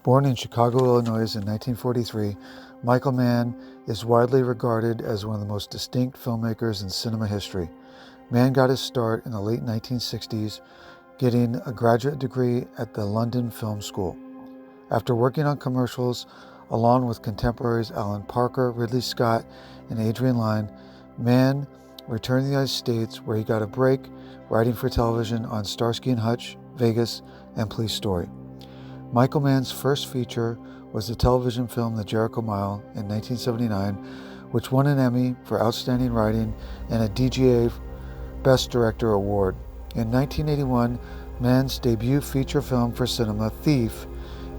Born in Chicago, Illinois in 1943, Michael Mann is widely regarded as one of the most distinct filmmakers in cinema history. Mann got his start in the late 1960s, getting a graduate degree at the London Film School. After working on commercials, along with contemporaries Alan Parker, Ridley Scott, and Adrian Lyne, Mann returned to the United States, where he got a break writing for television on Starsky and Hutch, Vegas, and Police Story. Michael Mann's first feature was the television film The Jericho Mile in 1979, which won an Emmy for Outstanding Writing and a DGA Best Director Award. In 1981, Mann's debut feature film for cinema, Thief,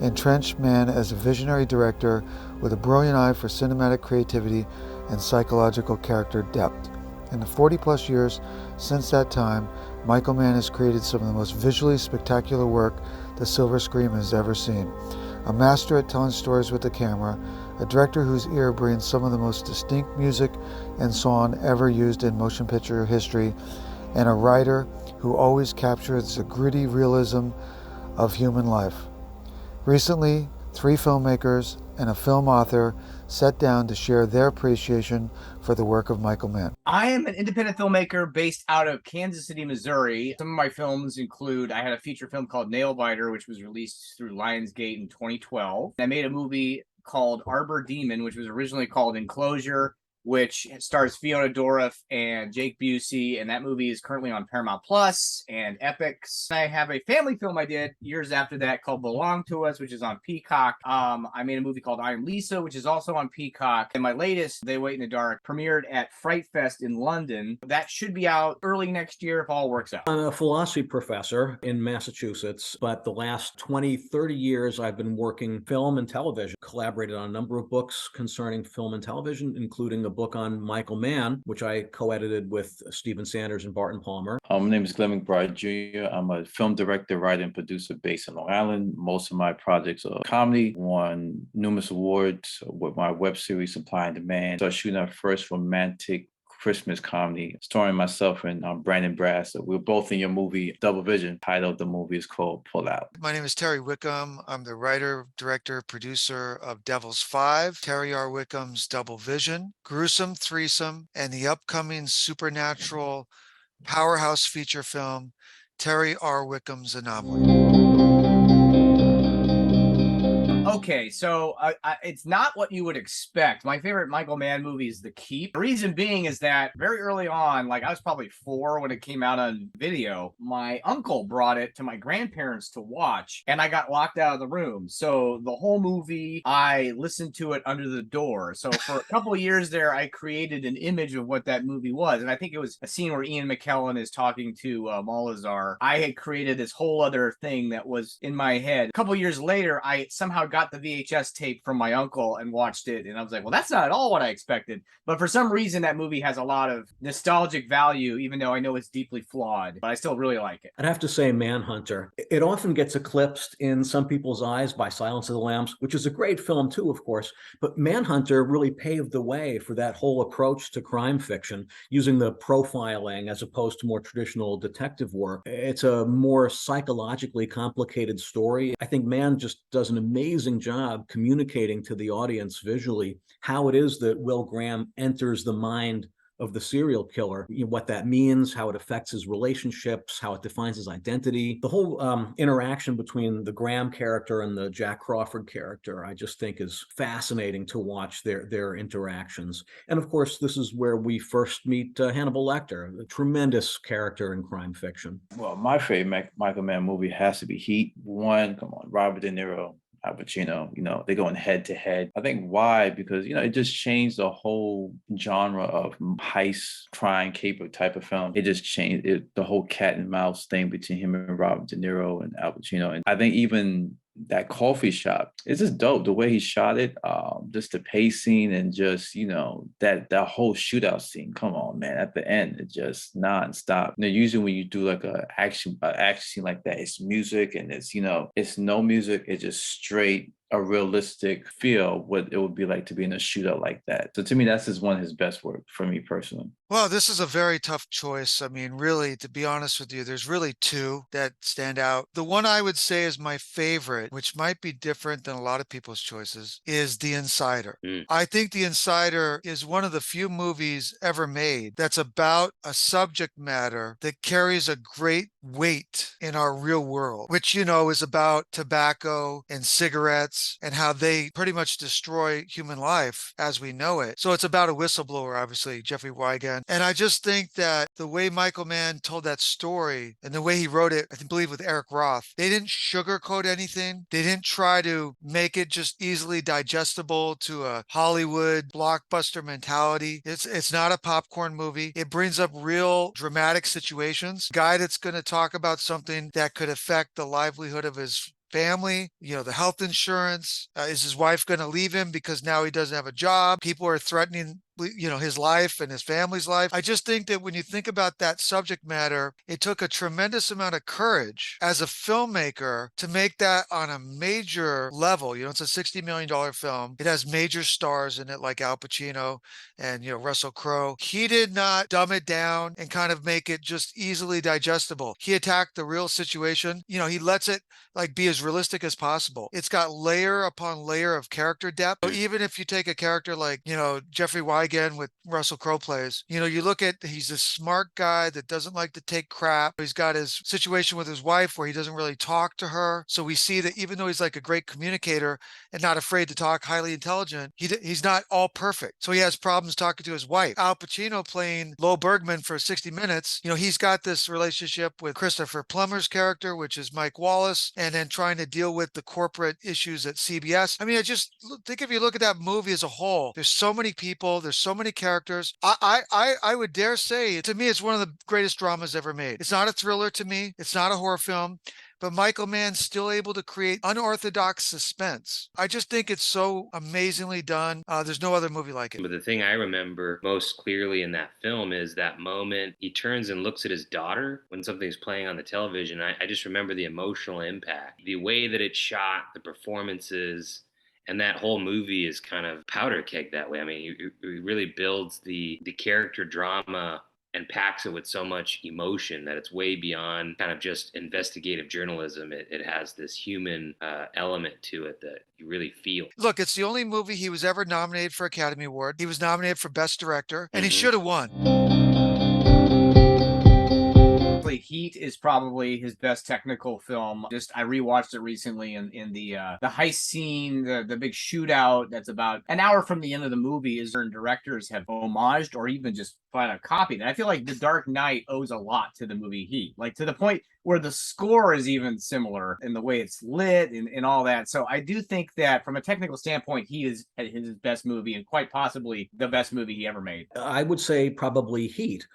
entrenched Mann as a visionary director with a brilliant eye for cinematic creativity and psychological character depth. In the 40-plus years since that time, Michael Mann has created some of the most visually spectacular work the silver screen has ever seen. A master at telling stories with the camera, a director whose ear brings some of the most distinct music and song ever used in motion picture history, and a writer who always captures the gritty realism of human life. Recently, 3 filmmakers and a film author sat down to share their appreciation for the work of Michael Mann. I am an independent filmmaker based out of Kansas City, Missouri. Some of my films include, I had a feature film called Nailbiter, which was released through Lionsgate in 2012. I made a movie called Arbor Demon, which was originally called Enclosure, which stars Fiona Dourif and Jake Busey, and that movie is currently on Paramount Plus and Epix. I have a family film I did years after that called Belong to Us, which is on Peacock. I made a movie called I Am Lisa, which is also on Peacock. And my latest, They Wait in the Dark, premiered at Fright Fest in London. That should be out early next year if all works out. I'm a philosophy professor in Massachusetts, but the last 20, 30 years I've been working film and television, collaborated on a number of books concerning film and television, including a book on Michael Mann, which I co-edited with Stephen Sanders and Barton Palmer. My name is Glenn McBride Jr. I'm a film director, writer, and producer based in Long Island. Most of my projects are comedy, won numerous awards with my web series Supply and Demand. So I shooting our first romantic Christmas comedy starring myself and Brandon Brass. We're both in your movie Double Vision. Title of the movie is called Pull Out. My name is Terry Wickham. I'm the writer, director, producer of Devil's Five, Terry R. Wickham's Double Vision, Gruesome Threesome, and the upcoming supernatural powerhouse feature film, Terry R. Wickham's Anomaly. Okay, so it's not what you would expect. My favorite Michael Mann movie is The Keep. The reason being is that very early on, like I was probably 4 when it came out on video, my uncle brought it to my grandparents to watch, and I got locked out of the room. So the whole movie, I listened to it under the door. So for a couple of years there, I created an image of what that movie was. And I think it was a scene where Ian McKellen is talking to Malazar. I had created this whole other thing that was in my head. A couple of years later, I somehow got the VHS tape from my uncle and watched it, and I was like, well, that's not at all what I expected. But for some reason, that movie has a lot of nostalgic value, even though I know it's deeply flawed, but I still really like it. I'd have to say Manhunter. It often gets eclipsed in some people's eyes by Silence of the Lambs, which is a great film too, of course, but Manhunter really paved the way for that whole approach to crime fiction, using the profiling as opposed to more traditional detective work. It's a more psychologically complicated story. I think Mann just does an amazing job communicating to the audience visually how it is that Will Graham enters the mind of the serial killer, what that means, how it affects his relationships, how it defines his identity. The whole interaction between the Graham character and the Jack Crawford character, I just think is fascinating to watch their interactions. And of course, this is where we first meet Hannibal Lecter, a tremendous character in crime fiction. Well, my favorite Michael Mann movie has to be Heat. One, come on, Robert De Niro, Al Pacino, they're going head to head. I think why? Because, it just changed the whole genre of heist, crime, caper type of film. It just changed the whole cat and mouse thing between him and Robert De Niro and Al Pacino. And I think even that coffee shop, it's just dope. The way he shot it, just the pacing and just, that whole shootout scene. Come on, man. At the end, it's just nonstop. Usually when you do like an action scene like that, it's music and it's no music. It's just straight a realistic feel what it would be like to be in a shootout like that. So to me, that's just one of his best work for me personally. Well, this is a very tough choice. I mean, really, to be honest with you, there's really two that stand out. The one I would say is my favorite, which might be different than a lot of people's choices, is The Insider. I think The Insider is one of the few movies ever made that's about a subject matter that carries a great weight in our real world, which, you know, is about tobacco and cigarettes and how they pretty much destroy human life as we know it. So it's about a whistleblower, obviously, Jeffrey Wigand. And I just think that the way Michael Mann told that story and the way he wrote it, I believe with Eric Roth, they didn't sugarcoat anything. They didn't try to make it just easily digestible to a Hollywood blockbuster mentality. It's not a popcorn movie. It brings up real dramatic situations. Guy that's going to talk about something that could affect the livelihood of his family, you know, the health insurance. Is his wife going to leave him because now he doesn't have a job? People are threatening, you know, his life and his family's life. I just think that when you think about that subject matter, it took a tremendous amount of courage as a filmmaker to make that on a major level. You know, it's a $60 million film. It has major stars in it like Al Pacino and, you know, Russell Crowe. He did not dumb it down and kind of make it just easily digestible. He attacked the real situation. You know, he lets it like be as realistic as possible. It's got layer upon layer of character depth. So even if you take a character like, you know, Jeffrey Wigand with Russell Crowe plays, you know, you look at, he's a smart guy that doesn't like to take crap. He's got his situation with his wife where he doesn't really talk to her. So we see that even though he's like a great communicator and not afraid to talk, highly intelligent, he's not all perfect. So he has problems talking to his wife. Al Pacino playing Lo Bergman for 60 Minutes, you know, he's got this relationship with Christopher Plummer's character, which is Mike Wallace, and then trying to deal with the corporate issues at CBS. I mean, I just think if you look at that movie as a whole, there's so many people, there's so many characters. I would dare say, to me, it's one of the greatest dramas ever made. It's not a thriller to me. It's not a horror film. But Michael Mann's still able to create unorthodox suspense. I just think it's so amazingly done. There's no other movie like it. But the thing I remember most clearly in that film is that moment he turns and looks at his daughter when something's playing on the television. I just remember the emotional impact, the way that it's shot, the performances, and that whole movie is kind of powder keg that way. I mean, it really builds the character drama and packs it with so much emotion that it's way beyond kind of just investigative journalism. It has this human element to it that you really feel. Look, it's the only movie he was ever nominated for Academy Award. He was nominated for Best Director, and he should have won. Heat is probably his best technical film. I rewatched it recently in the heist scene, the big shootout that's about an hour from the end of the movie is certain directors have homaged or even just flat out copied. And I feel like The Dark Knight owes a lot to the movie Heat, like to the point where the score is even similar in the way it's lit and all that. So I do think that from a technical standpoint, Heat is his best movie and quite possibly the best movie he ever made. I would say probably Heat.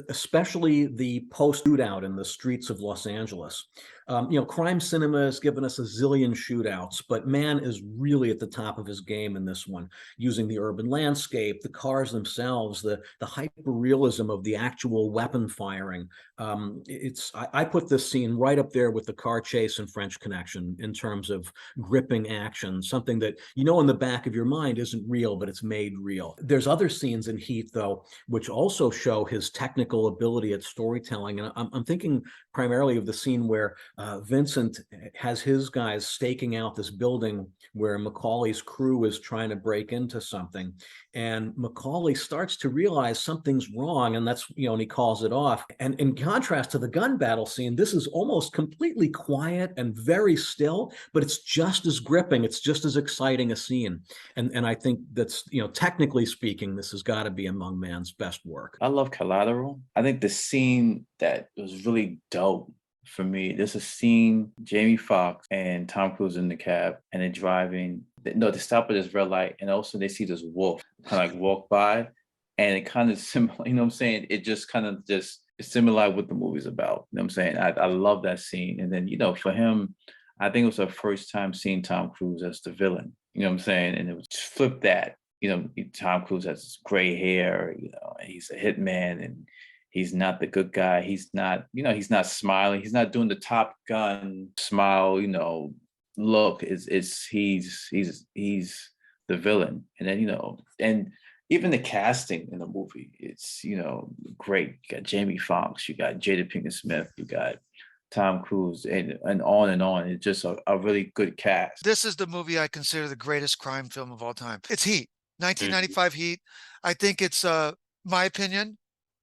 Especially the post-shootout in the streets of Los Angeles. You know, crime cinema has given us a zillion shootouts, but Mann is really at the top of his game in this one, using the urban landscape, the cars themselves, the hyper-realism of the actual weapon firing. I put this scene right up there with the car chase in French Connection in terms of gripping action, something that you know in the back of your mind isn't real, but it's made real. There's other scenes in Heat, though, which also show his technical ability at storytelling. And I'm thinking primarily of the scene where Vincent has his guys staking out this building where Macaulay's crew is trying to break into something. And Macaulay starts to realize something's wrong, and that's, you know, and he calls it off. And in contrast to the gun battle scene, this is almost completely quiet and very still, but it's just as gripping. It's just as exciting a scene. And I think that's, you know, technically speaking, this has got to be among Mann's best work. I love Collateral. I think the scene that was really dope for me, there's a scene, Jamie Foxx and Tom Cruise in the cab, and they're driving. No, they stop at this red light, and also they see this wolf kind of like walk by, and it kind of similar, you know what I'm saying? It just kind of just similar what the movie's about. You know what I'm saying? I love that scene. And then, you know, for him, I think it was her first time seeing Tom Cruise as the villain. You know what I'm saying? And it was just flip that. You know, Tom Cruise has gray hair, you know, he's a hitman and he's not the good guy. He's not, you know, he's not smiling. He's not doing the Top Gun smile, you know, look is he's the villain. And then, and even the casting in the movie, it's, great. You got Jamie Foxx, you got Jada Pinkett Smith, you got Tom Cruise, and on and on. It's just a really good cast. This is the movie I consider the greatest crime film of all time. It's Heat, 1995 Heat. I think it's my opinion.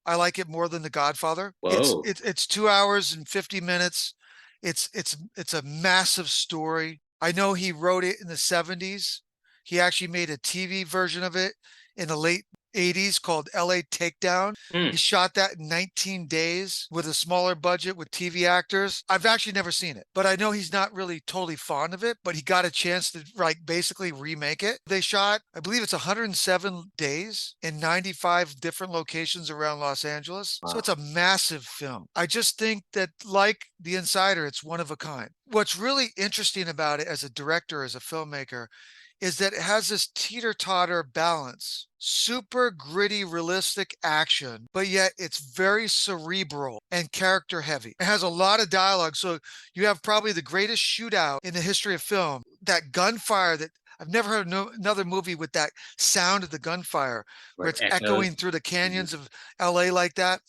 I like it more than The Godfather. Whoa. It's 2 hours and 50 minutes. It's a massive story. I know he wrote it in the 70s. He actually made a TV version of it in the late 80s called LA Takedown. He shot that in 19 days with a smaller budget with TV actors. I've actually never seen it, but I know he's not really totally fond of it, but he got a chance to basically remake it. They shot, I believe it's 107 days in 95 different locations around Los Angeles. Wow. So it's a massive film. I just think that, like The Insider, it's one of a kind. What's really interesting about it as a director, as a filmmaker, is that it has this teeter-totter balance, super gritty, realistic action, but yet it's very cerebral and character heavy. It has a lot of dialogue. So you have probably the greatest shootout in the history of film, that gunfire that I've never heard another movie with that sound of the gunfire, where it's echoing through the canyons of LA like that.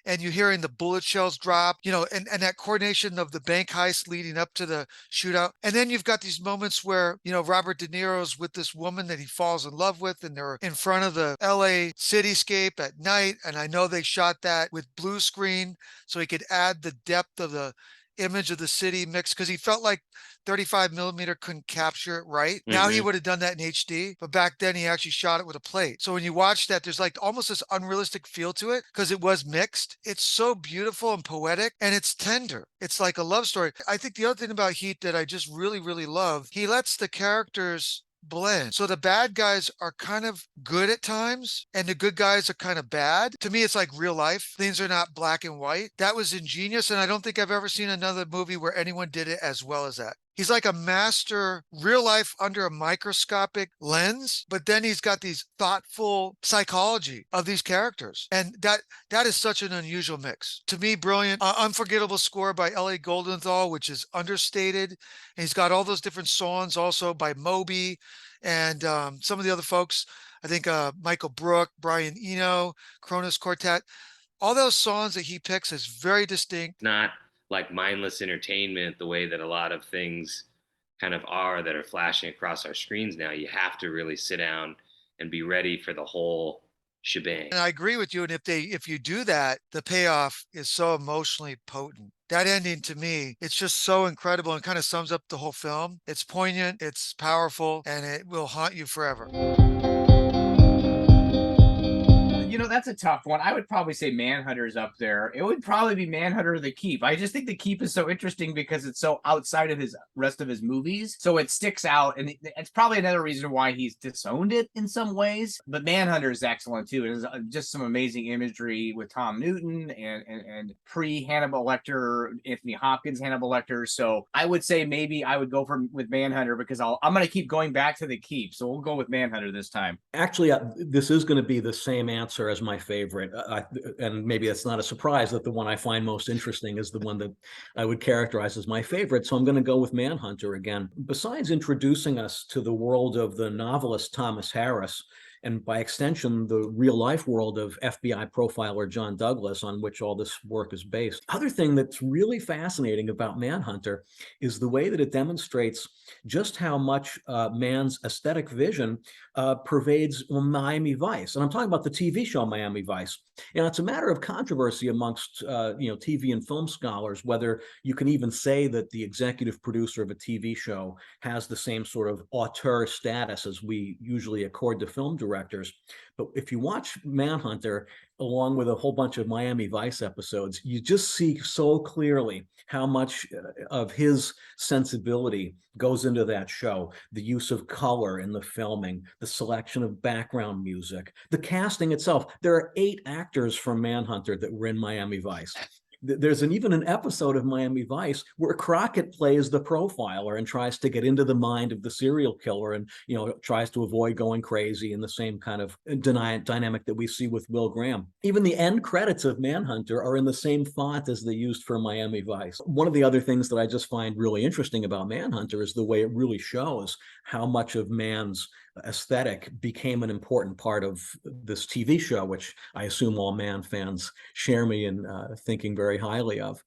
And you're hearing the bullet shells drop, and that coordination of the bank heist leading up to the shootout. And then you've got these moments where, Robert De Niro's with this woman that he falls in love with, and they're in front of the LA cityscape at night. And I know they shot that with blue screen so he could add the depth of the image of the city mix, because he felt like 35 millimeter couldn't capture it right. Now he would have done that in HD, but back then he actually shot it with a plate. So when you watch that, there's almost this unrealistic feel to it because it was mixed. It's so beautiful and poetic, and it's tender. It's like a love story. I think the other thing about Heat that I just really, really love, he lets the characters blend. So the bad guys are kind of good at times and the good guys are kind of bad. To me, it's like real life. Things are not black and white. That was ingenious. And I don't think I've ever seen another movie where anyone did it as well as that. He's like a master, real life under a microscopic lens, but then he's got these thoughtful psychology of these characters. And that is such an unusual mix. To me, brilliant, unforgettable score by Ellie Goldenthal, which is understated. And he's got all those different songs also by Moby and some of the other folks. I think Michael Brook, Brian Eno, Kronos Quartet. All those songs that he picks is very distinct. Not like mindless entertainment the way that a lot of things kind of are that are flashing across our screens now. You have to really sit down and be ready for the whole shebang. And I agree with you. And if you do that, the payoff is so emotionally potent. That ending, to me, it's just so incredible and kind of sums up the whole film. It's poignant, it's powerful, and it will haunt you forever. That's a tough one. I would probably say Manhunter's up there. It would probably be Manhunter or The Keep. I just think The Keep is so interesting because it's so outside of his rest of his movies. So it sticks out. And it's probably another reason why he's disowned it in some ways. But Manhunter is excellent too. It is just some amazing imagery with Tom Newton and pre-Hannibal Lecter, Anthony Hopkins, Hannibal Lecter. So I would say maybe I would go with Manhunter because I'm going to keep going back to The Keep. So we'll go with Manhunter this time. Actually, this is going to be the same answer as my favorite. And maybe it's not a surprise that the one I find most interesting is the one that I would characterize as my favorite. So I'm going to go with Manhunter again. Besides introducing us to the world of the novelist Thomas Harris, and by extension, the real life world of FBI profiler John Douglas, on which all this work is based. Other thing that's really fascinating about Manhunter is the way that it demonstrates just how much Mann's aesthetic vision pervades Miami Vice. And I'm talking about the TV show Miami Vice. And it's a matter of controversy amongst TV and film scholars, whether you can even say that the executive producer of a TV show has the same sort of auteur status as we usually accord to film directors. But if you watch Manhunter, along with a whole bunch of Miami Vice episodes, you just see so clearly how much of his sensibility goes into that show. The use of color in the filming, the selection of background music, the casting itself. There are 8 actors from Manhunter that were in Miami Vice. There's even an episode of Miami Vice where Crockett plays the profiler and tries to get into the mind of the serial killer, and tries to avoid going crazy, in the same kind of dynamic that we see with Will Graham. Even the end credits of Manhunter are in the same font as they used for Miami Vice. One of the other things that I just find really interesting about Manhunter is the way it really shows how much of Mann's aesthetic became an important part of this TV show, which I assume all Mann fans share me in thinking very highly of.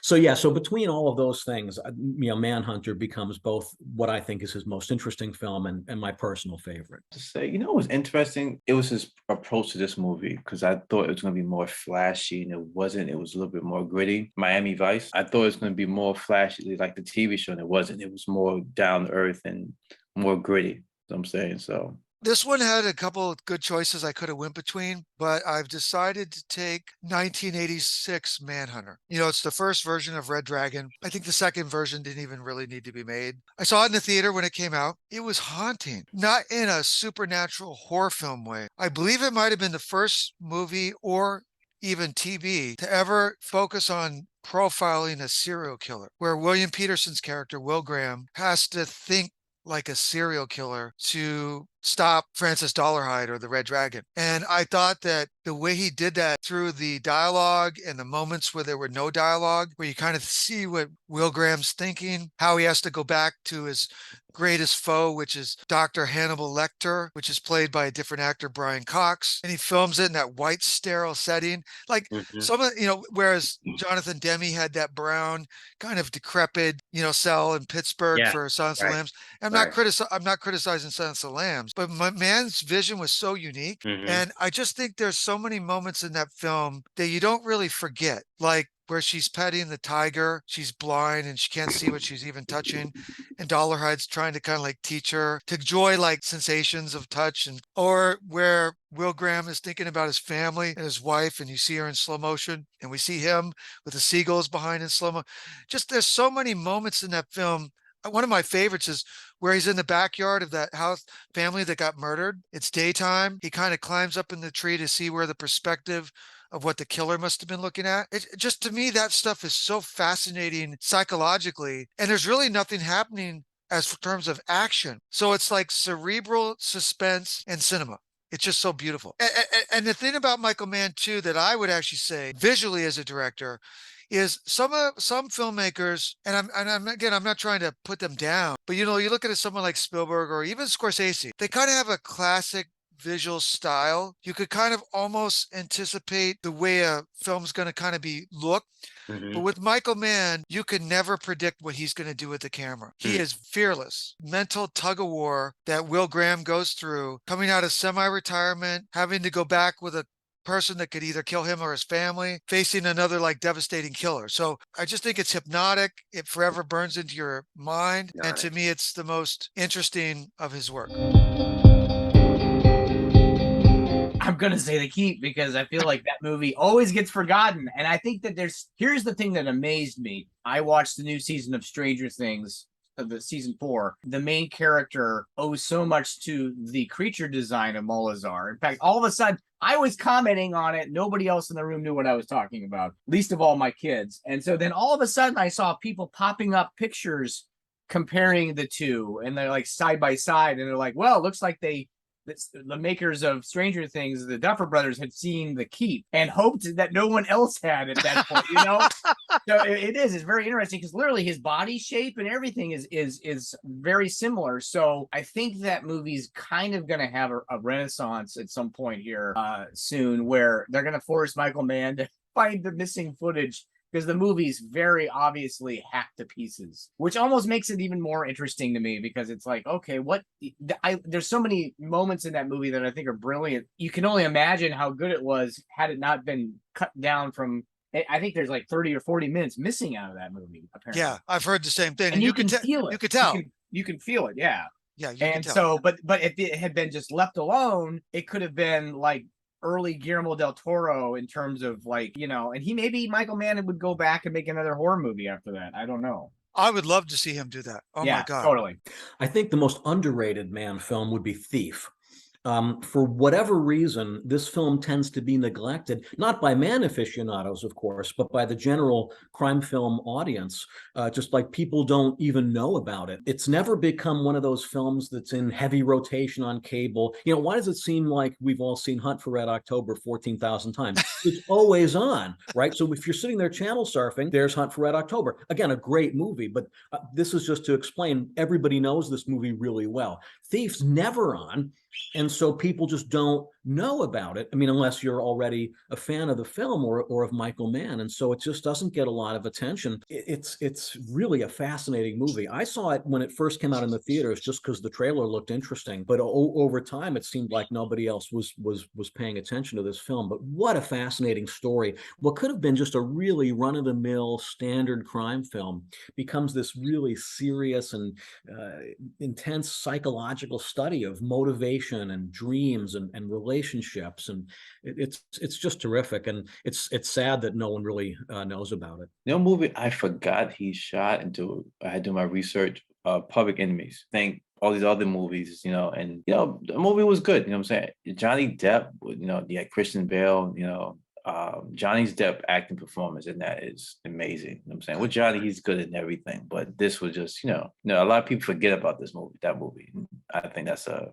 So yeah, so between all of those things, Manhunter becomes both what I think is his most interesting film and my personal favorite. To say, what was interesting? It was his approach to this movie, because I thought it was going to be more flashy, and it wasn't. It was a little bit more gritty. Miami Vice, I thought it was going to be more flashy, like the TV show, and it wasn't. It was more down to earth and more gritty. I'm saying so. This one had a couple of good choices I could have went between, but I've decided to take 1986 Manhunter. It's the first version of Red Dragon. I think the second version didn't even really need to be made. I saw it in the theater when it came out. It was haunting, not in a supernatural horror film way. I believe it might have been the first movie or even TV to ever focus on profiling a serial killer, where William Peterson's character, Will Graham, has to think like a serial killer to stop Francis Dollarhide or the Red Dragon. And I thought that the way he did that through the dialogue and the moments where there were no dialogue, where you kind of see what Will Graham's thinking, how he has to go back to his greatest foe, which is Dr. Hannibal Lecter, which is played by a different actor, Brian Cox. And he films it in that white, sterile setting. Like some of, whereas Jonathan Demme had that brown, kind of decrepit, cell in Pittsburgh for Silence of the Lambs. I'm not criticizing Silence of the Lambs, but Mann's vision was so unique. And I just think there's so many moments in that film that you don't really forget. Like where she's petting the tiger, she's blind and she can't see what she's even touching. And Dollarhide's trying to kind of like teach her to enjoy like sensations of touch, or where Will Graham is thinking about his family and his wife, and you see her in slow motion, and we see him with the seagulls behind in slow mo. Just there's so many moments in that film. One of my favorites is where he's in the backyard of that house family that got murdered. It's daytime. He kind of climbs up in the tree to see where the perspective of what the killer must have been looking at. It just, to me, that stuff is so fascinating psychologically, and there's really nothing happening as for terms of action. So it's like cerebral suspense and cinema. It's just so beautiful. And the thing about Michael Mann too, that I would actually say visually as a director, is some filmmakers, and I'm not trying to put them down, but you look at someone like Spielberg or even Scorsese, they kind of have a classic visual style. You could kind of almost anticipate the way a film's going to kind of be looked. But with Michael Mann, you can never predict what he's going to do with the camera. He is fearless. Mental tug of war that Will Graham goes through, coming out of semi-retirement, having to go back with a person that could either kill him or his family, facing another like devastating killer. So I just think it's hypnotic. It forever burns into your mind. And to me, it's the most interesting of his work. I'm going to say The Keep because I feel like that movie always gets forgotten. And I think that here's the thing that amazed me. I watched the new season of Stranger Things, the season 4. The main character owes so much to the creature design of Molazar. In fact, all of a sudden, I was commenting on it. Nobody else in the room knew what I was talking about, least of all my kids. And so then all of a sudden I saw people popping up pictures comparing the two, and they're like side by side. And they're like, well, it looks like the makers of Stranger Things, the Duffer Brothers, had seen The Keep and hoped that no one else had at that point, So it's very interesting because literally his body shape and everything is very similar. So I think that movie's kind of going to have a renaissance at some point here soon, where they're going to force Michael Mann to find the missing footage, because the movie's very obviously hacked to pieces, which almost makes it even more interesting to me, because it's like, okay, there's so many moments in that movie that I think are brilliant. You can only imagine how good it was had it not been cut down from, I think there's like 30 or 40 minutes missing out of that movie, apparently. Yeah, I've heard the same thing. And you can feel it. You could tell. You can feel it, yeah. Yeah, you can tell. So, but if it had been just left alone, it could have been like early Guillermo del Toro in terms of like, and maybe Michael Mann would go back and make another horror movie after that. I don't know. I would love to see him do that. Oh my God. Totally. I think the most underrated Mann film would be Thief. For whatever reason, this film tends to be neglected, not by man aficionados, of course, but by the general crime film audience. Just like people don't even know about it. It's never become one of those films that's in heavy rotation on cable. Why does it seem like we've all seen Hunt for Red October 14,000 times? It's always on, right? So if you're sitting there channel surfing, there's Hunt for Red October. Again, a great movie, but this is just to explain, everybody knows this movie really well. Thief's never on. And so people just don't know about it. I mean, unless you're already a fan of the film or of Michael Mann. And so it just doesn't get a lot of attention. It's really a fascinating movie. I saw it when it first came out in the theaters just because the trailer looked interesting. But over time, it seemed like nobody else was paying attention to this film. But what a fascinating story. What could have been just a really run-of-the-mill standard crime film becomes this really serious and intense psychological study of motivation and dreams and relationships, and it's just terrific, and it's sad that no one really knows about it. Movie I forgot he shot until I had to do my research. Public Enemies. I think all these other movies, and the movie was good. What I'm saying? Johnny Depp, you had Christian Bale, Johnny Depp acting performance in that is amazing. I'm saying with Johnny, he's good in everything, but this was just, a lot of people forget about that movie. I think that's a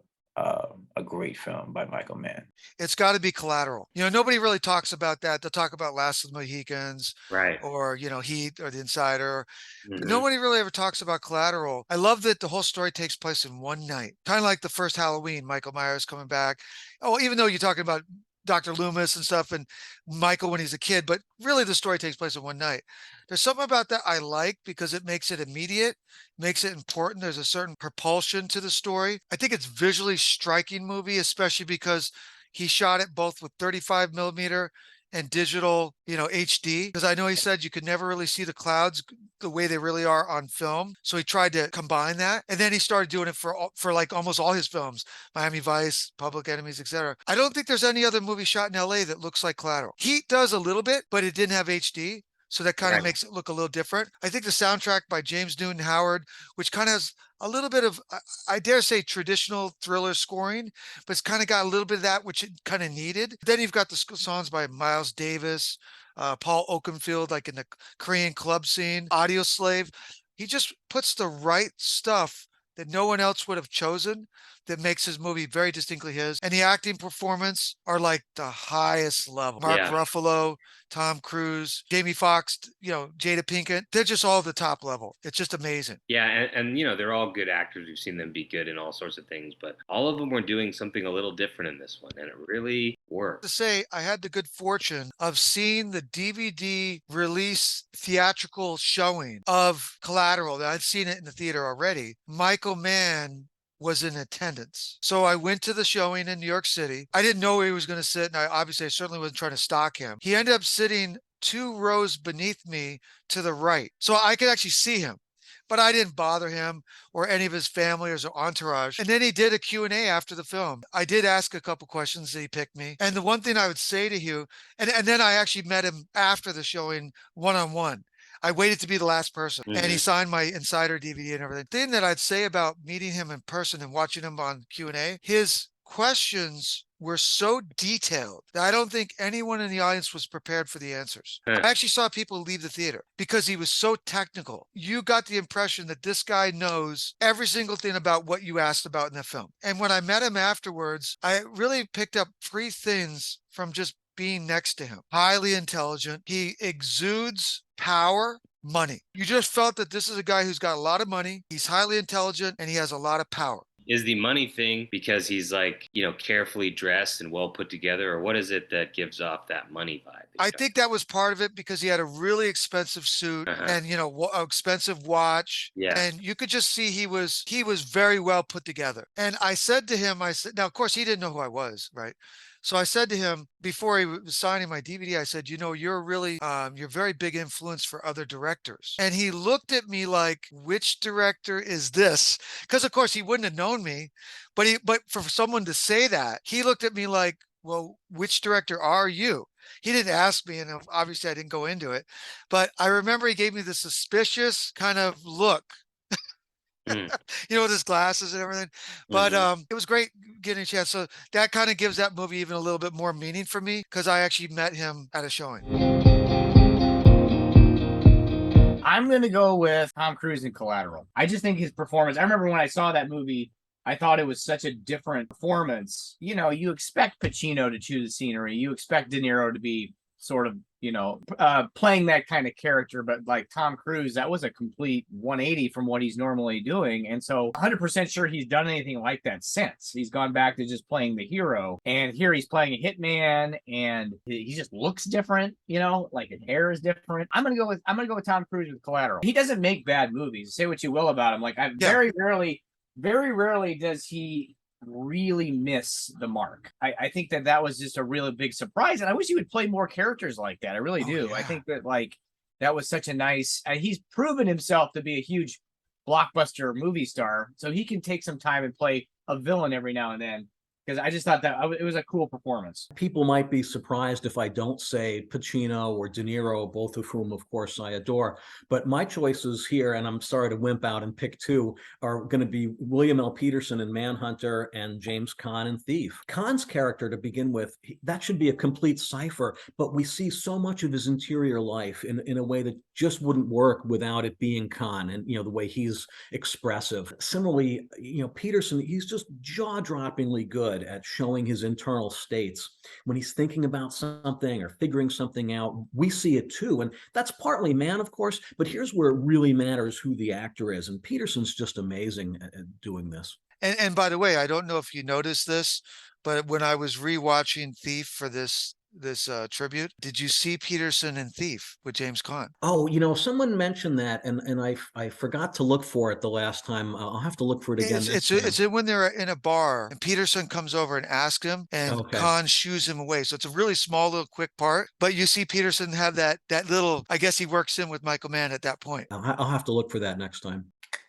great film by Michael Mann. It's got to be Collateral. Nobody really talks about that. They'll talk about Last of the Mohicans, right? Or Heat or The Insider. Mm-hmm. Nobody really ever talks about Collateral. I love that the whole story takes place in one night, kind of like the first Halloween. Michael Myers coming back. Oh, even though you're talking about Dr. Loomis and stuff and Michael when he's a kid, but really the story takes place in one night. There's something about that I like because it makes it immediate, makes it important. There's a certain propulsion to the story. I think it's visually striking movie, especially because he shot it both with 35 millimeter and digital, HD. Because I know he said you could never really see the clouds the way they really are on film. So he tried to combine that. And then he started doing it for like almost all his films, Miami Vice, Public Enemies, etc. I don't think there's any other movie shot in LA that looks like Collateral. Heat does a little bit, but it didn't have HD. So that kind of makes it look a little different. I think the soundtrack by James Newton Howard, which kind of has a little bit of, I dare say, traditional thriller scoring, but it's kind of got a little bit of that, which it kind of needed. Then you've got the songs by Miles Davis, Paul Oakenfold, like in the Korean club scene, Audio Slave. He just puts the right stuff that no one else would have chosen that makes his movie very distinctly his. And the acting performance are like the highest level. Mark Ruffalo, Tom Cruise, Jamie Foxx, Jada Pinkett. They're just all the top level. It's just amazing. Yeah, and they're all good actors. We've seen them be good in all sorts of things, but all of them were doing something a little different in this one, and it really worked. To say, I had the good fortune of seeing the DVD release theatrical showing of Collateral. I'd seen it in the theater already. Michael Mann was in attendance. So I went to the showing in New York City. I didn't know where he was going to sit, and I certainly wasn't trying to stalk him. He ended up sitting 2 rows beneath me to the right. So I could actually see him, but I didn't bother him or any of his family or his entourage. And then he did a Q&A after the film. I did ask a couple questions that he picked me. And the one thing I would say to you, and then I actually met him after the showing one-on-one. I waited to be the last person, and he signed my Insider DVD and everything. The thing that I'd say about meeting him in person and watching him on Q&A, his questions were so detailed that I don't think anyone in the audience was prepared for the answers. I actually saw people leave the theater because he was so technical. You got the impression that this guy knows every single thing about what you asked about in the film. And when I met him afterwards, I really picked up 3 things from just being next to him. Highly intelligent. He exudes power, money. You just felt that this is a guy who's got a lot of money. He's highly intelligent and he has a lot of power. Is the money thing because he's like, carefully dressed and well put together, or what is it that gives off that money vibe? I think that was part of it because he had a really expensive suit and, expensive watch. Yeah. And you could just see he was very well put together. And I said to him, now, of course, he didn't know who I was, right? So I said to him before he was signing my DVD, I said, you're really, you're a very big influence for other directors. And he looked at me like, which director is this? Because of course he wouldn't have known me, but for someone to say that, he looked at me like, well, which director are you? He didn't ask me, and obviously I didn't go into it, but I remember he gave me the suspicious kind of look. Mm. With his glasses and everything. But it was great getting a chance. So that kind of gives that movie even a little bit more meaning for me because I actually met him at a showing. I'm going to go with Tom Cruise in Collateral. I just think his performance, I remember when I saw that movie, I thought it was such a different performance. You expect Pacino to chew the scenery. You expect De Niro to be sort of, playing that kind of character. But like Tom Cruise, that was a complete 180 from what he's normally doing. And so 100% sure he's done anything like that since. He's gone back to just playing the hero. And here he's playing a hitman and he just looks different, like his hair is different. I'm going to go with Tom Cruise with Collateral. He doesn't make bad movies. Say what you will about him. Like very rarely does he really miss the mark. I think that was just a really big surprise, and I wish he would play more characters like that. I really do. Yeah. I think that that was such a nice. He's proven himself to be a huge blockbuster movie star, so he can take some time and play a villain every now and then. Because I just thought that it was a cool performance. People might be surprised if I don't say Pacino or De Niro, both of whom, of course, I adore. But my choices here, and I'm sorry to wimp out and pick two, are going to be William L. Peterson in Manhunter and James Caan in Thief. Caan's character, to begin with, that should be a complete cipher, but we see so much of his interior life in a way that just wouldn't work without it being Caan and, the way he's expressive. Similarly, Peterson, he's just jaw-droppingly good at showing his internal states. When he's thinking about something or figuring something out, we see it too. And that's partly Mann, of course, but here's where it really matters who the actor is. And Peterson's just amazing at doing this. And by the way, I don't know if you noticed this, but when I was rewatching Thief for this tribute, did you see Peterson in Thief with James Caan? Oh, someone mentioned that, and I forgot to look for it the last time. I'll have to look for it again. It's when they're in a bar and Peterson comes over and asks him, and Caan shoos him away. So it's a really small, little quick part, but you see Peterson have that little. I guess he works in with Michael Mann at that point. I'll have to look for that next time.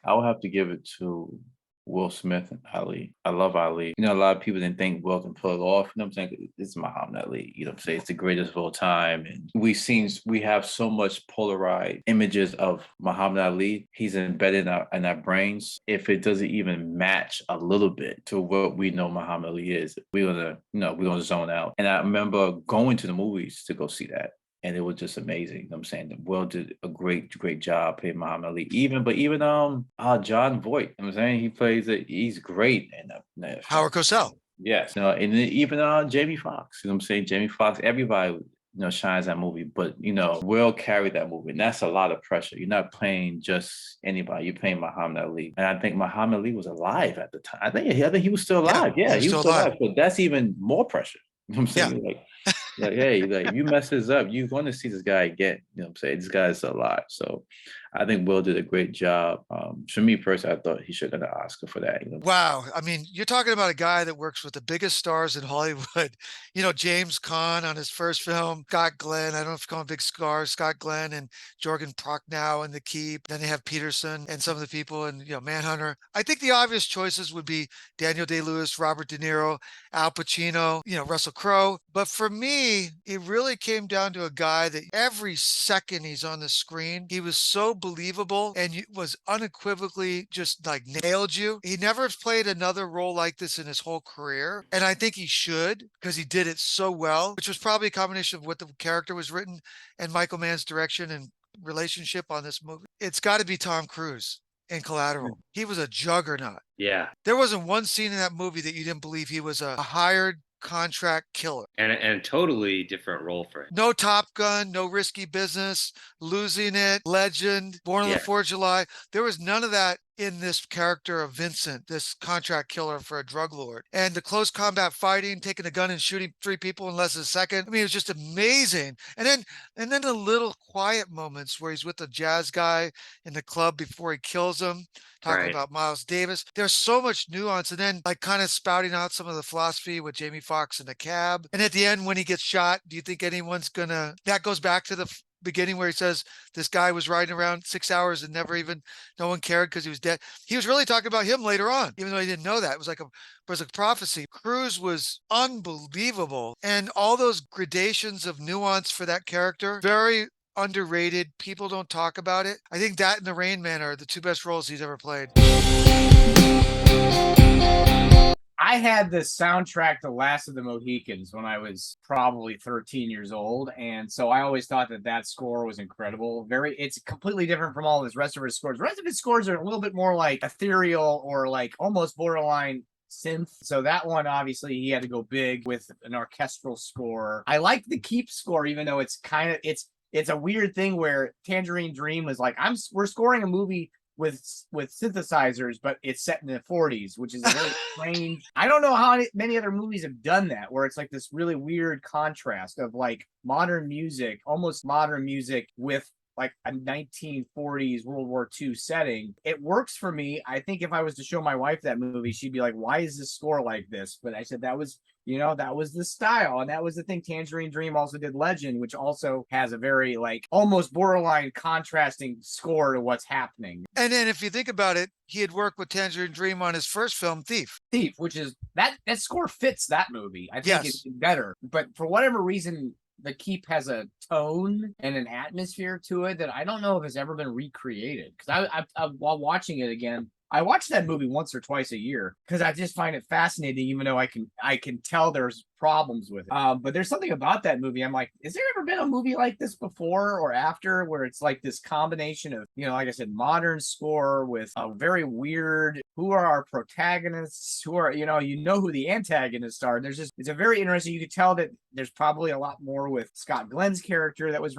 I will have to give it to Will Smith and Ali. I love Ali. A lot of people didn't think Will can pull it off. You know what I'm saying? It's Muhammad Ali. You know what I'm saying? It's the greatest of all time. And we have so much polarized images of Muhammad Ali. He's embedded in our brains. If it doesn't even match a little bit to what we know Muhammad Ali is, we're gonna zone out. And I remember going to the movies to go see that. And it was just amazing. You know what I'm saying? Will did a great job playing Muhammad Ali. Even John Voight. You know what I'm saying? He's great. And Howard Cosell. Yes. And even Jamie Foxx. You know what I'm saying? Jamie Foxx, everybody shines that movie. But Will carried that movie. And that's a lot of pressure. You're not playing just anybody. You're playing Muhammad Ali. And I think Muhammad Ali was alive at the time. I think he was still alive. Yeah, he was still alive. But that's even more pressure. You know what I'm saying? If you mess this up, you're going to see this guy again. You know what I'm saying? This guy's alive. So I think Will did a great job. For me personally, I thought he should have got an Oscar for that. Wow. I mean, you're talking about a guy that works with the biggest stars in Hollywood. James Caan on his first film, Scott Glenn. I don't know if you call him big stars, Scott Glenn and Jorgen Prochnow in The Keep. Then they have Peterson and some of the people in, Manhunter. I think the obvious choices would be Daniel Day-Lewis, Robert De Niro, Al Pacino, Russell Crowe. But for me, it really came down to a guy that every second he's on the screen, he was so believable and was unequivocally just like nailed you. He never played another role like this in his whole career. And I think he should, because he did it so well, which was probably a combination of what the character was written and Michael Mann's direction and relationship on this movie. It's got to be Tom Cruise in Collateral. He was a juggernaut. Yeah. There wasn't one scene in that movie that you didn't believe he was a hired contract killer. And a totally different role for him. No Top Gun, no Risky Business, Losing It, Legend, Born on the 4th of July. There was none of that in this character of Vincent, this contract killer for a drug lord. And the close combat fighting, taking a gun and shooting 3 people in less than a second. I mean, it was just amazing. And then the little quiet moments where he's with the jazz guy in the club before he kills him, talking about Miles Davis. There's so much nuance. And then kind of spouting out some of the philosophy with Jamie Foxx in the cab. And at the end, when he gets shot, do you think anyone's gonna, that goes back to the beginning where he says this guy was riding around 6 hours and no one cared because he was dead. He was really talking about him later on, even though he didn't know that. It was a prophecy. Cruise was unbelievable. And all those gradations of nuance for that character, very underrated. People don't talk about it. I think that and The Rain Man are the two best roles he's ever played. I had the soundtrack to Last of the Mohicans when I was probably 13 years old, and so I always thought that score was incredible. It's completely different from all his rest of his scores. The rest of his scores are a little bit more like ethereal or like almost borderline synth. So that one, obviously, he had to go big with an orchestral score. I like the Keep score, even though it's a weird thing where Tangerine Dream was like, we're scoring a movie with synthesizers, but it's set in the 40s, which is a very strange. I don't know how many other movies have done that, where it's like this really weird contrast of like modern music, almost modern music, with like a 1940s World War II setting. It works for me. I think if I was to show my wife that movie, she'd be like, why is this score like this? But I said that was the style. And that was the thing. Tangerine Dream also did Legend, which also has a very like almost borderline contrasting score to what's happening. And then if you think about it, he had worked with Tangerine Dream on his first film, Thief, which is that score fits that movie. I think it's better. But for whatever reason, The Keep has a tone and an atmosphere to it that I don't know if it's ever been recreated. Because I while watching it again, I watch that movie once or twice a year because I just find it fascinating, even though I can tell there's problems with it. But there's something about that movie. I'm like, has there ever been a movie like this before or after, where it's like this combination of, like I said, modern score with a very weird, who are our protagonists, who are, who the antagonists are. It's a very interesting, you could tell that there's probably a lot more with Scott Glenn's character that was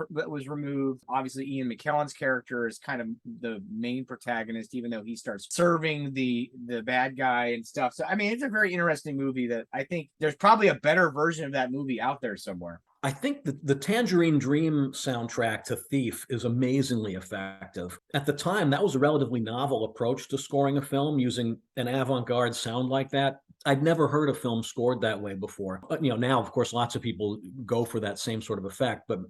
removed. Obviously, Ian McKellen's character is kind of the main protagonist, even though he starts serving the bad guy and stuff. So, I mean, it's a very interesting movie that I think there's probably a better version of that movie out there somewhere. I think the Tangerine Dream soundtrack to Thief is amazingly effective. At the time, that was a relatively novel approach to scoring a film, using an avant-garde sound like that. I'd never heard a film scored that way before. But, now, of course, lots of people go for that same sort of effect. But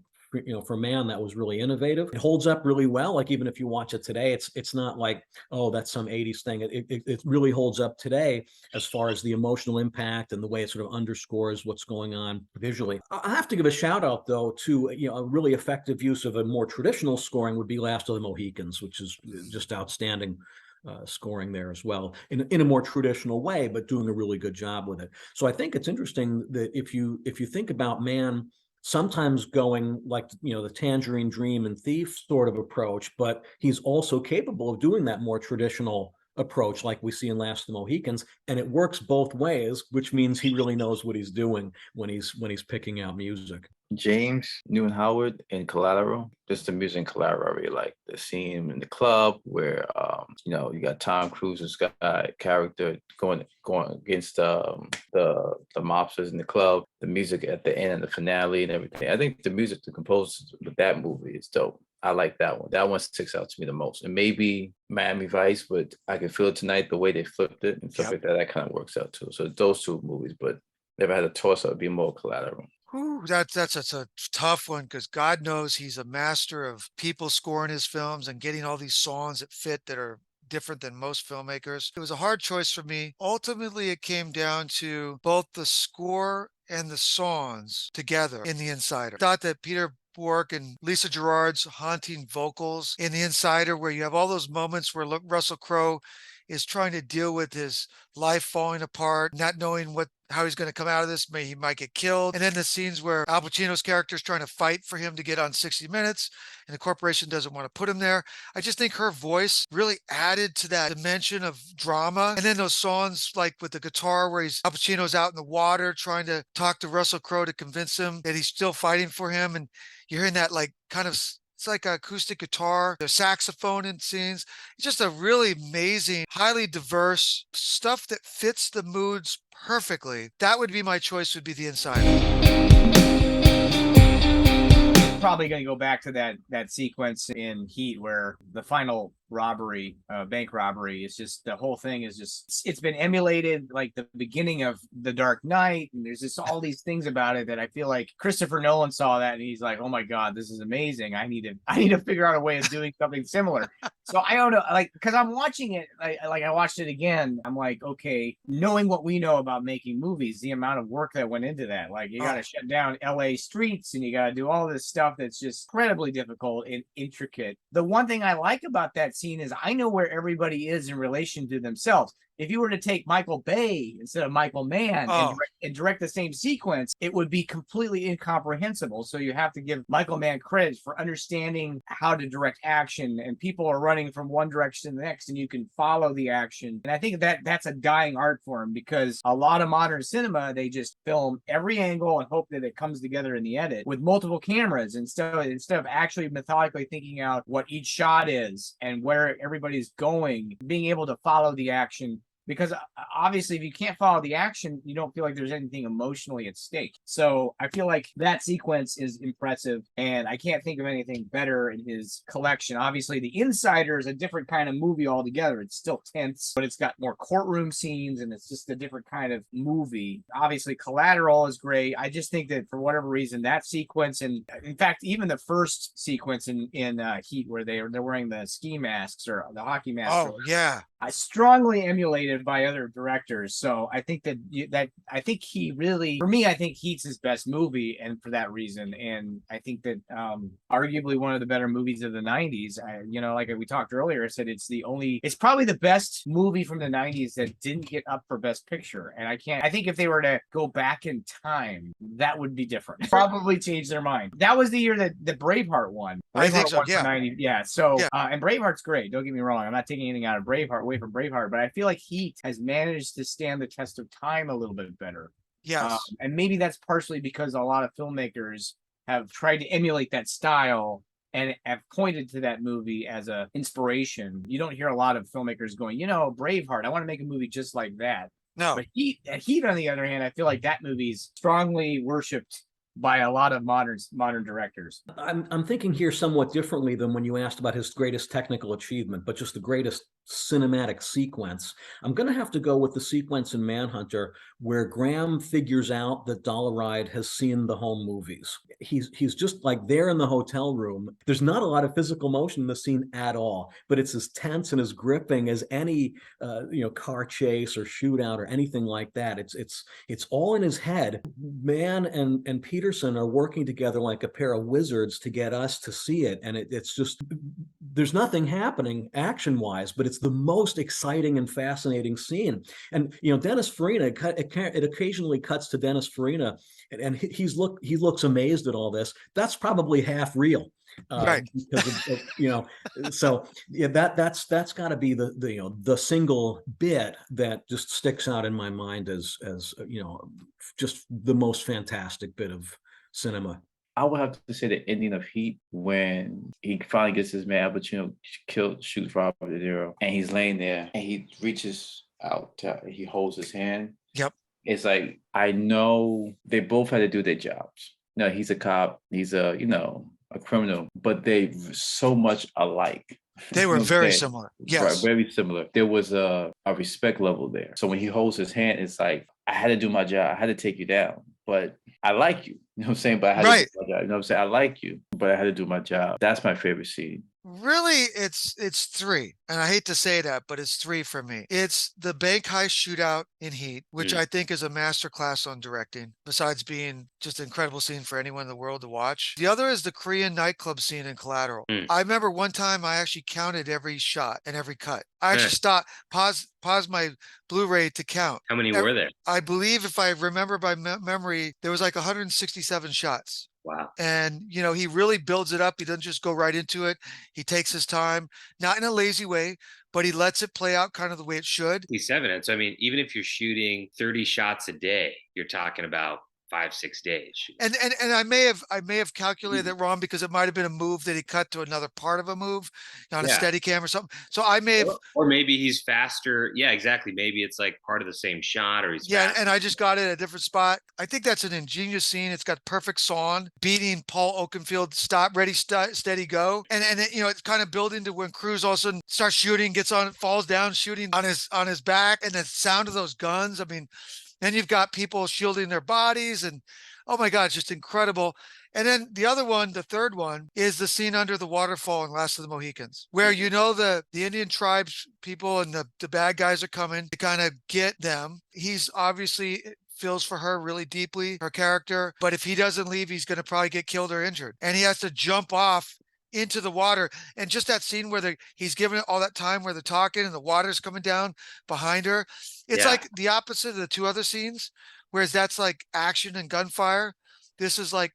for Mann, that was really innovative. It holds up really well. Like, even if you watch it today, it's not like, oh, that's some 80s thing. It really holds up today as far as the emotional impact and the way it sort of underscores what's going on visually. I have to give a shout out, though, to a really effective use of a more traditional scoring would be Last of the Mohicans, which is just outstanding. Scoring there as well in a more traditional way, but doing a really good job with it. So I think it's interesting that if you think about Mann sometimes going like, the Tangerine Dream and Thief sort of approach, but he's also capable of doing that more traditional approach like we see in Last of the Mohicans, and it works both ways, which means he really knows what he's doing when he's picking out music. James Newton Howard in Collateral, just the music in Collateral, I really like the scene in the club where you got Tom Cruise's character going against the mobsters in the club, the music at the end and the finale and everything. I think the music to compose with that movie is dope. I like that one. That one sticks out to me the most. And maybe Miami Vice, but I can feel it tonight, the way they flipped it and stuff like that. That kind of works out too. So those two movies, but never had a toss-up, it'd be more Collateral. Ooh, that's a tough one, because God knows he's a master of people scoring his films and getting all these songs that fit, that are different than most filmmakers. It was a hard choice for me. Ultimately, it came down to both the score and the songs together in The Insider. I thought that Peter Bork and Lisa Gerrard's haunting vocals in The Insider, where you have all those moments where Russell Crowe is trying to deal with his life falling apart, not knowing how he's going to come out of this. He might get killed. And then the scenes where Al Pacino's character is trying to fight for him to get on 60 Minutes, and the corporation doesn't want to put him there. I just think her voice really added to that dimension of drama. And then those songs, like with the guitar, where Al Pacino's out in the water trying to talk to Russell Crowe to convince him that he's still fighting for him. And you're hearing that like kind of, it's like an acoustic guitar, there's saxophone in scenes. It's just a really amazing, highly diverse stuff that fits the moods perfectly. That would be my choice, would be The Insider. Probably going to go back to that sequence in Heat where the final robbery, bank robbery. It's just the whole thing is just it's been emulated like the beginning of The Dark Knight, and there's just all these things about it that I feel like Christopher Nolan saw that and he's like, oh my god, this is amazing. I need to figure out a way of doing something similar. So I don't know, like, because I'm watching it, I watched it again. I'm like, okay, knowing what we know about making movies, the amount of work that went into that, like you got to shut down LA streets and you got to do all this stuff that's just incredibly difficult and intricate. The one thing I like about that scene is I know where everybody is in relation to themselves. If you were to take Michael Bay instead of Michael Mann and direct the same sequence, it would be completely incomprehensible. So you have to give Michael Mann credit for understanding how to direct action, and people are running from one direction to the next and you can follow the action. And I think that's a dying art for him, because a lot of modern cinema, they just film every angle and hope that it comes together in the edit with multiple cameras instead of actually methodically thinking out what each shot is and where everybody's going, being able to follow the action. Because obviously, if you can't follow the action, you don't feel like there's anything emotionally at stake. So I feel like that sequence is impressive, and I can't think of anything better in his collection. Obviously, The Insider is a different kind of movie altogether. It's still tense, but it's got more courtroom scenes, and it's just a different kind of movie. Obviously, Collateral is great. I just think that for whatever reason, that sequence, and in fact, even the first sequence in Heat, where they're wearing the ski masks or the hockey masks. Oh, yeah. I strongly emulated by other directors. So I think I think he really, for me, I think Heat's his best movie, and for that reason. And I think that arguably one of the better movies of the 90s. Like we talked earlier, I said it's probably the best movie from the 90s that didn't get up for Best Picture. And I think if they were to go back in time, that would be different. Probably change their mind. That was the year that the Braveheart won. I think so, won for yeah. 90, yeah. So, Yeah. And Braveheart's great. Don't get me wrong. I'm not taking anything out of Braveheart, away from Braveheart, but I feel like Heat has managed to stand the test of time a little bit better. Yes. And maybe that's partially because a lot of filmmakers have tried to emulate that style and have pointed to that movie as an inspiration. You don't hear a lot of filmmakers going, Braveheart, I want to make a movie just like that. No. But Heat, on the other hand, I feel like that movie's strongly worshipped by a lot of modern directors. I'm thinking here somewhat differently than when you asked about his greatest technical achievement, but just the greatest cinematic sequence. I'm going to have to go with the sequence in Manhunter where Graham figures out that Dollaride has seen the home movies. He's just like there in the hotel room. There's not a lot of physical motion in the scene at all, but it's as tense and as gripping as any car chase or shootout or anything like that. It's all in his head. Mann and Peterson are working together like a pair of wizards to get us to see it, and it's just there's nothing happening action-wise, but it's the most exciting and fascinating scene. And Dennis Farina, it occasionally cuts to Dennis Farina, and he looks amazed at all this. That's probably half real. Right. Because of, so yeah, that's got to be the single bit that just sticks out in my mind as just the most fantastic bit of cinema. I would have to say the ending of Heat, when he finally gets his man Al Pacino shoots Robert De Niro, and he's laying there and he reaches out, he holds his hand. Yep. It's like, I know they both had to do their jobs. He's a cop, he's a criminal, but they so much alike. They were very similar. Yes. Right, very similar. There was a respect level there. So when he holds his hand, it's like, I had to do my job. I had to take you down, but I like you. You know what I'm saying? But I had to do my job. You know what I'm saying? I like you, but I had to do my job. That's my favorite scene. Really, it's three. And I hate to say that, but it's three for me. It's the bank heist shootout in Heat, which I think is a masterclass on directing, besides being just an incredible scene for anyone in the world to watch. The other is the Korean nightclub scene in Collateral. I remember one time I actually counted every shot and every cut. I actually paused my Blu-ray to count. How many were there? I believe, if I remember by memory, there was like 167 shots. Wow. And, he really builds it up. He doesn't just go right into it. He takes his time, not in a lazy way, but he lets it play out kind of the way it should. He's 7. So, I mean, even if you're shooting 30 shots a day, you're talking about 5-6 days. And I may have calculated that wrong, because it might have been a move that he cut to another part of a move on a steady cam or something. So I may have, or maybe he's faster. Yeah, exactly. Maybe it's like part of the same shot, or he's faster. and I just got it at a different spot. I think that's an ingenious scene. It's got perfect sawn beating Paul Oakenfield, stop, ready, steady, go. And it's kind of building to when Cruz all of a sudden starts shooting, gets on, falls down, shooting on his back, and the sound of those guns. I mean, then you've got people shielding their bodies, and oh my God, it's just incredible. And then the other one, the third one, is the scene under the waterfall in Last of the Mohicans, where the Indian tribes people and the bad guys are coming to kind of get them. He's obviously feels for her really deeply, her character, but if he doesn't leave, he's going to probably get killed or injured. And he has to jump off into the water. And just that scene where he's given it all that time where they're talking and the water's coming down behind her. It's like the opposite of the two other scenes, whereas that's like action and gunfire. This is like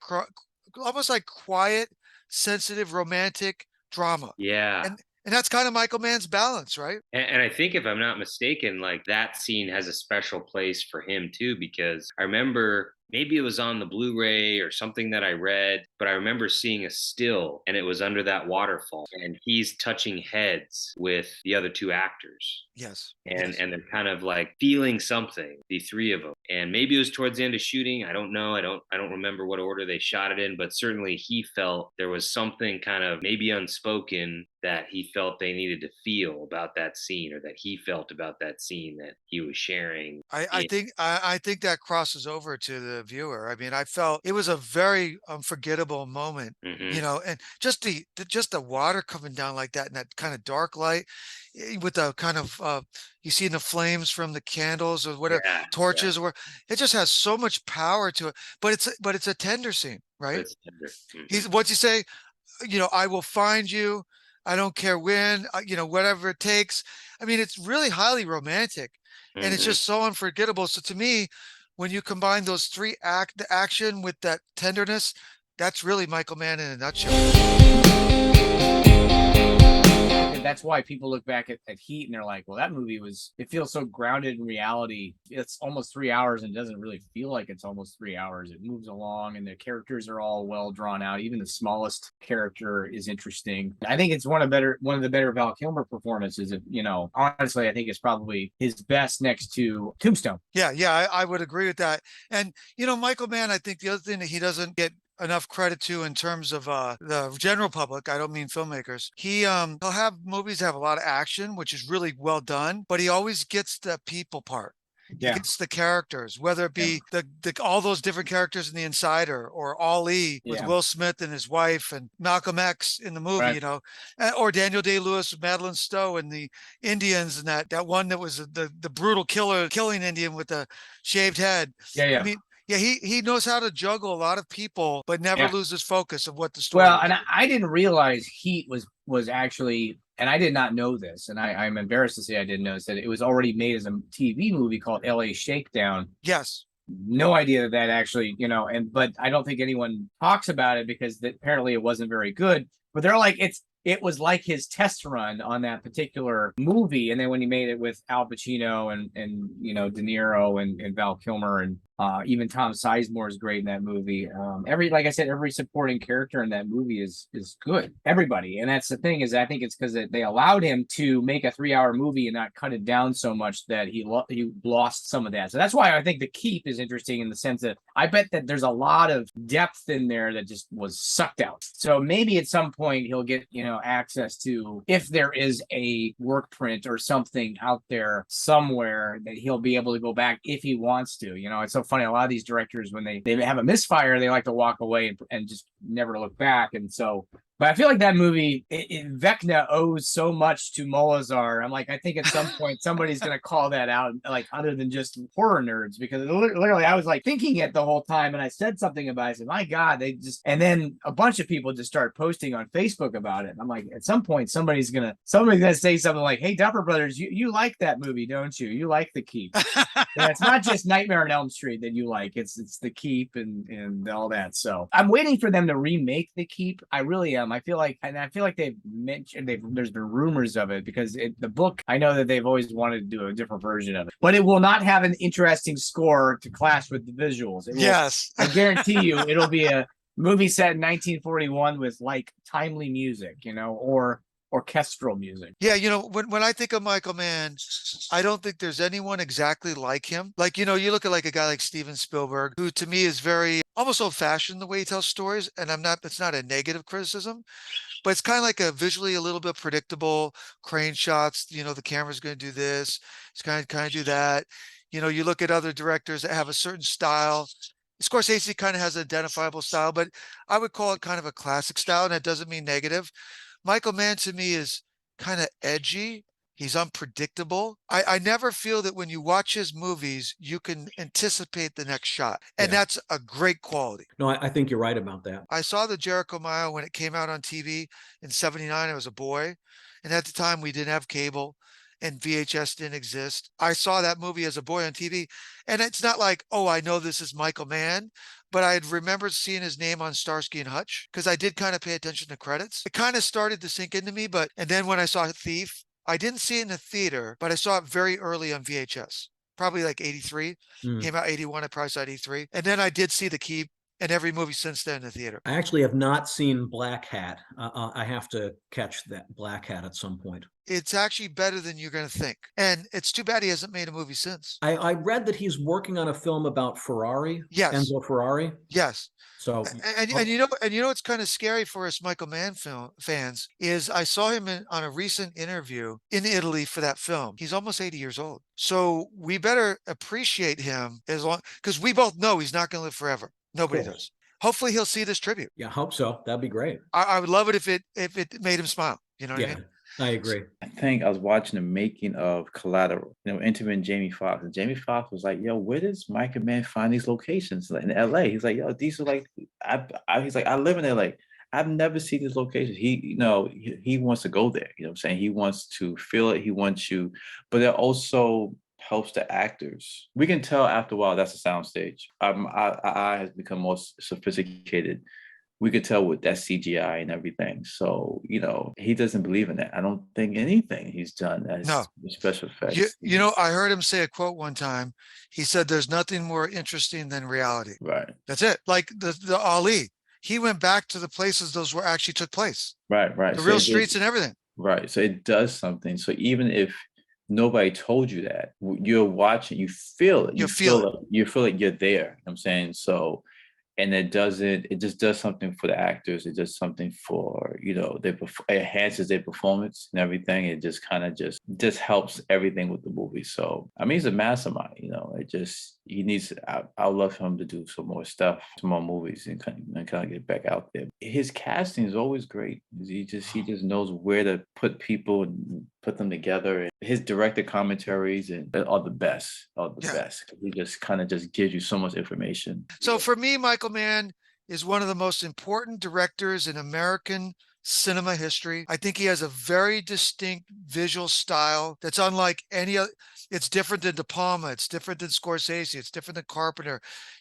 almost like quiet, sensitive, romantic drama. Yeah. And that's kind of Michael Mann's balance, right? And I think, if I'm not mistaken, like that scene has a special place for him too, because I remember, maybe it was on the Blu-ray or something that I read, but I remember seeing a still, and it was under that waterfall, and he's touching heads with the other two actors. Yes. And they're kind of like feeling something, the three of them. And maybe it was towards the end of shooting. I don't know. I don't remember what order they shot it in, but certainly he felt there was something kind of maybe unspoken that he felt they needed to feel about that scene, or that he felt about that scene that he was sharing. I think that crosses over to the viewer. I mean, I felt it was a very unforgettable moment, and just the water coming down like that in that kind of dark light, with the kind of you see the flames from the candles or whatever torches, where it just has so much power to it. But it's a tender scene, right? It's tender. What's he say? I will find you. I don't care when, whatever it takes. I mean, it's really highly romantic, and it's just so unforgettable. So to me, when you combine those the action with that tenderness, that's really Michael Mann in a nutshell. And that's why people look back at Heat and they're like, well, that movie it feels so grounded in reality. It's almost 3 hours and doesn't really feel like it's almost 3 hours. It moves along and the characters are all well drawn out. Even the smallest character is interesting. I think it's one of the better Val Kilmer performances. Honestly, I think it's probably his best next to Tombstone. Yeah, I would agree with that. And, Michael Mann, I think the other thing that he doesn't get enough credit to in terms of the general public, I don't mean filmmakers, he'll have movies that have a lot of action, which is really well done, but he always gets the people part. He gets the characters, whether it be the all those different characters in The Insider, or Ali with Will Smith and his wife, and Malcolm X in the movie, or Daniel Day-Lewis with Madeline Stowe and the Indians, and that one that was the brutal killing Indian with the shaved head. I mean, he knows how to juggle a lot of people, but never loses focus of what the story is. Well, and I didn't realize Heat was actually, and I did not know this, and I'm embarrassed to say I didn't know, that it was already made as a TV movie called LA Shakedown. Yes. No idea that actually, but I don't think anyone talks about it because apparently it wasn't very good. But they're like, it was like his test run on that particular movie. And then when he made it with Al Pacino and De Niro and Val Kilmer, and even Tom Sizemore is great in that movie. Like I said, every supporting character in that movie is good. Everybody. And that's the thing, is I think it's because they allowed him to make a 3-hour movie and not cut it down so much that he lost some of that. So that's why I think The Keep is interesting, in the sense that I bet that there's a lot of depth in there that just was sucked out. So maybe at some point he'll get, access to, if there is a work print or something out there somewhere, that he'll be able to go back if he wants to. It's so funny. A lot of these directors, when they have a misfire, they like to walk away and just never look back. And so, but I feel like that movie, Vecna owes so much to Molazar. I'm like, I think at some point somebody's going to call that out, like, other than just horror nerds, because literally I was like thinking it the whole time, and I said something about it. I said, my God, and then a bunch of people just start posting on Facebook about it. And I'm like, at some point somebody's gonna say something like, hey, Duffer Brothers, you like that movie, don't you? You like The Keep. And it's not just Nightmare on Elm Street that you like. It's The Keep and all that. So I'm waiting for them to remake The Keep. I really am. him. I feel like they've mentioned there's been rumors of it because the book, I know that they've always wanted to do a different version of it, but it will not have an interesting score to clash with the visuals. Yes. I guarantee you, it'll be a movie set in 1941 with like timely music, or orchestral music. Yeah, when I think of Michael Mann, I don't think there's anyone exactly like him. Like, you look at like a guy like Steven Spielberg, who to me is very almost old-fashioned the way he tells stories, and it's not a negative criticism, but it's kind of like a visually a little bit predictable crane shots. The camera's going to do this, it's kind of do that. You look at other directors that have a certain style. Scorsese kind of has an identifiable style, but I would call it kind of a classic style, and that doesn't mean negative. Michael Mann to me is kind of edgy. He's unpredictable. I never feel that when you watch his movies, you can anticipate the next shot. And that's a great quality. No, I think you're right about that. I saw the Jericho Mile when it came out on TV in 79. I was a boy. And at the time, we didn't have cable and VHS didn't exist. I saw that movie as a boy on TV. And it's not like, oh, I know this is Michael Mann, but I had remembered seeing his name on Starsky and Hutch because I did kind of pay attention to credits. It kind of started to sink into me, and then when I saw Thief, I didn't see it in the theater, but I saw it very early on VHS, probably like 83. Came out 81, I probably saw it 83. And then I did see The Keep and every movie since then in the theater. I actually have not seen Blackhat. I have to catch that Blackhat at some point. It's actually better than you're going to think. And it's too bad he hasn't made a movie since. I read that he's working on a film about Ferrari. Yes. Enzo Ferrari. Yes. So and it's kind of scary for us Michael Mann film fans is I saw him on a recent interview in Italy for that film. He's almost 80 years old. So we better appreciate him because we both know he's not going to live forever. Nobody does. Hopefully he'll see this tribute. Yeah, hope so. That'd be great. I would love it if it made him smile. You know what I mean? I agree. I think I was watching the making of Collateral, interviewing Jamie Foxx. And Jamie Foxx was like, yo, where does Michael Mann find these locations? Like in LA. He's like, yo, these are like, he's like, I live in LA. I've never seen these locations. He wants to go there. You know what I'm saying? He wants to feel it. He wants you, but it also helps the actors. We can tell after a while that's a soundstage. Our eye has become more sophisticated. We could tell with that CGI and everything. So, he doesn't believe in that. I don't think anything he's done as special effects. I heard him say a quote one time. He said, there's nothing more interesting than reality. Right. That's it. Like the Ali. He went back to the places those were actually took place. Right. The real streets and everything. Right. So it does something. So even if nobody told you that, you're watching, you feel it. You feel it. You feel like you're there. You know what I'm saying? So, and it just does something for the actors. It does something for, it enhances their performance and everything. It just kind of just helps everything with the movie. So, I mean, he's a mastermind, he needs, I'd love for him to do some more stuff, some more movies and kind of get back out there. His casting is always great. He just knows where to put people and put them together. And his director commentaries are the best, best. He just kind of just gives you so much information. So for me, Michael Mann is one of the most important directors in American cinema history. I think he has a very distinct visual style that's unlike any other. It's different than De Palma. It's different than Scorsese. It's different than Carpenter,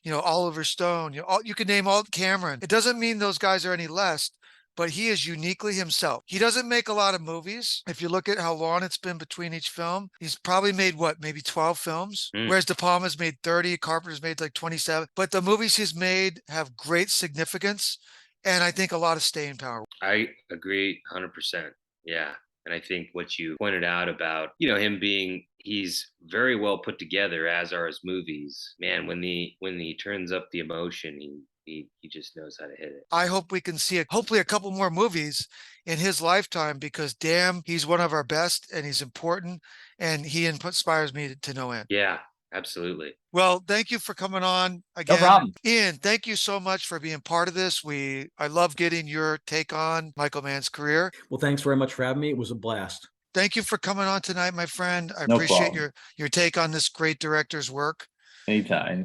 Oliver Stone. You can name all Cameron. It doesn't mean those guys are any less, but he is uniquely himself. He doesn't make a lot of movies. If you look at how long it's been between each film, he's probably made maybe 12 films, whereas De Palma's made 30, Carpenter's made like 27. But the movies he's made have great significance and I think a lot of staying power. I agree 100%. Yeah. And I think what you pointed out about, him he's very well put together, as are his movies. Man, when he turns up the emotion, he just knows how to hit it. I hope we can see hopefully a couple more movies in his lifetime because damn, he's one of our best and he's important and he inspires me to no end. Yeah, absolutely. Well, thank you for coming on again. No problem. Ian, thank you so much for being part of this. I love getting your take on Michael Mann's career. Well, thanks very much for having me. It was a blast. Thank you for coming on tonight, my friend. I No appreciate problem. your take on this great director's work. Anytime.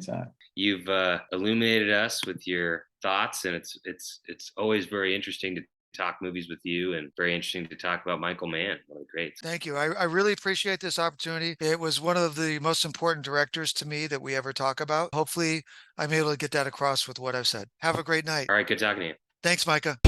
You've illuminated us with your thoughts, and it's always very interesting to talk movies with you and very interesting to talk about Michael Mann. Really great. Thank you. I really appreciate this opportunity. It was one of the most important directors to me that we ever talk about. Hopefully, I'm able to get that across with what I've said. Have a great night. All right, good talking to you. Thanks, Micah.